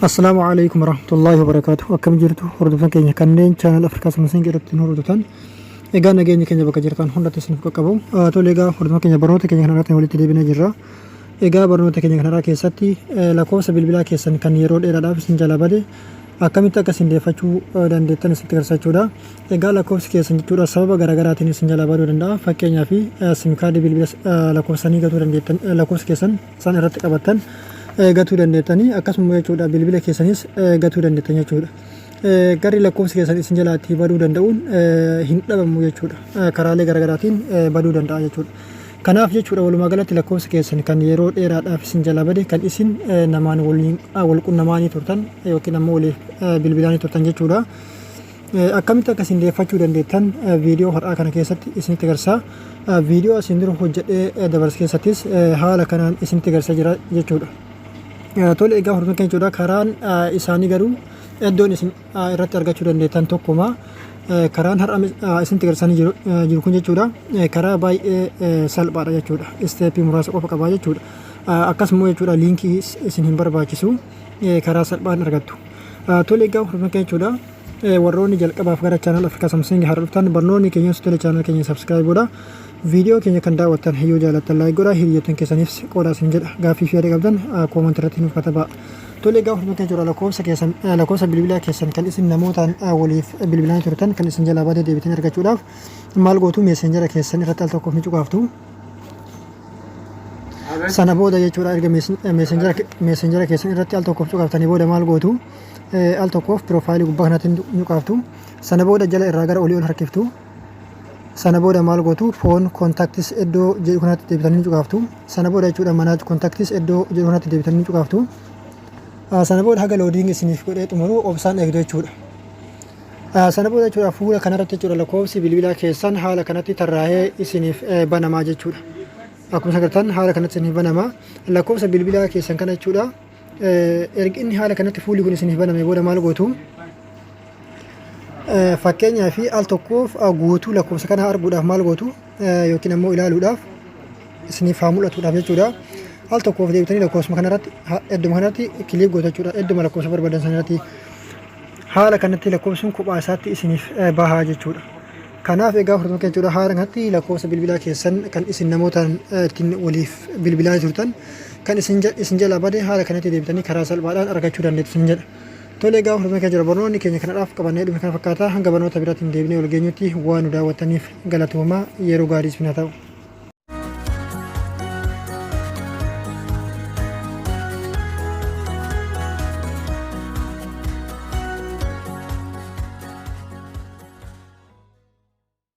Assalamu alaikum warahmatullahi wabarakatuh. Akkam jirtu hordoftoota keenya kanneen channel Afrikaa Samsung irratti nu hordoftan. Egaa nageenya keenya bakka jirtan hundatti isiniif qaqqabu. Tole egaa hordoftoota keenya barnoota keenya kanarratti walitti deebinee jirra. Egaa barnoota keenya kanarraa keessatti lakkoofsa bilbilaa keessan kan yeroo dheeraadhaaf isin jalaa bade akkamitti akka isin deeffachuu dandeettan isinitti agarsiisachuudha. Egaa lakkoofsi keessan jechuudha sababa garaagaraatiin isin jalaa baduu danda'a. Fakkeenyaaf sim kaardii bilbila lakkoofsanii gatuu dandeettan lakkoofsa keessan isaan irratti qabattan gatuu dandeettanii akkasuma jechuudha bilbila keessanis gatuu dandeettan jechuudha. Garri lakkoofsi keessan isin jalaatti baduu danda'uun hin dhabamu jechuudha. Karaalee garaagaraatiin baduu danda'a jechuudha. Kanaaf jechuudha walumaa galatti lakkoofsi keessan kan yeroo dheeraadhaaf isin jalaa bade kan isin namaan wal qunnamanii turtan yookiin ammoo waliif bilbilaanii turtan jechuudha. Akkamitti akka isin deeffachuu dandeettan viidiyoo har'aa kana keessatti isinitti agarsiisa. Viidiyoo isin dura hojjedhee dabarse keessattis haala kanaan isinitti agarsiisaa jira jechuudha. Tole egaa hordoftoota keenya jechuudha karaan isaanii garuu iddoon isin irratti argachuu dandeettan tokkuma. Karaan har'a isinitti agarsiisaa jiru kun jechuudha karaa baay'ee salphaadha jechuudha. Isteeppii muraasa qofa qabaa jechuudha. Akkasuma jechuudha liinkii isin hin barbaachisu karaa salphaan argattu. Tole egaa hordoftoota keenya jechuudha warroonni jalqabaaf gara channel Afrikaa Samsung har'a dhuftan barnoonni keenya tole channel keenya subscribe godhaa. Viidiyoo keenya kan daawwattan hiyyoo jaalattan laayik godhaa hiriyoottan keessaniif qooda isin jedha gaaffii fi yaada qabdan koomentii irratti nuuf katabaa. Tole egaa hordoftoota keenya jechuudha lakkoofsa bilbilaa keessan kan isin namootaan waliif bilbilanii turtan kan isin jalaa badee deebitanii argachuudhaaf maal gootu meeseenjara keessan irratti al tokkoof ni cuqaaftu. Sana booda jechuudha erga meeseenjara keessan irratti al tokkoof cuqaaftanii booda maal gootu al tokkoof piroofaayilii gubbaa kanatti ni cuqaaftu. Sana booda jala irraa gara olii ol harkiftu. Sana booda maal gootu foon kontaktis iddoo jedhu kanatti deebitanii cuqaaftu. Sana booda jechuudha manaaj kontaktis iddoo jedhu kanatti deebitanii cuqaaftu. Sana booda haga loodiing isiniif godhee xumuru obsaan eegdu jechuudha. Sana booda jechuudha fuula kanarratti jechuudha lakkoofsi bilbilaa keessan haala kanatti tarraa'ee isiniif banamaa jechuudha. Akkuma agartan haala kanatti isiniif banamaa lakkoofsa bilbilaa keessan kana jechuudha. Ergi inni haala kanatti fuulli kun isiniif baname booda maal gootu fakkeenyaa fi al tokkoof guutuu lakkoofsa kana arguudhaaf maal gootu yookiin ammoo ilaaluudhaaf isiniif haa mul'atuudhaaf jechuudha. Al tokkoof deebitanii lakkoofsuma kanarratti idduma kanatti kiliik gootu jechuudha. Idduma lakkoofsa barbaadan sanarratti haala kanatti lakkoofsuun kophaa isaatti isiniif bahaa jechuudha. Kanaaf egaa hordoftoota keenya jechuudha haala kanatti lakkoofsa bilbilaa keessan kan isin namootaan ittiin waliif bilbilaa turtan kan isin jalaa bade haala kanatti deebitanii karaa salphaadhaan argachuu dandeettu isin jedha. Tole egaa hordoftoota keenya barnoonni keenya kanadhaaf qabannee dhufe kana fakkaata hanga barnoota biraatiin deebinee wal geenyutti waan nu daawwattaniif galatoomaa yeroo gaarii isiniif haa ta'u.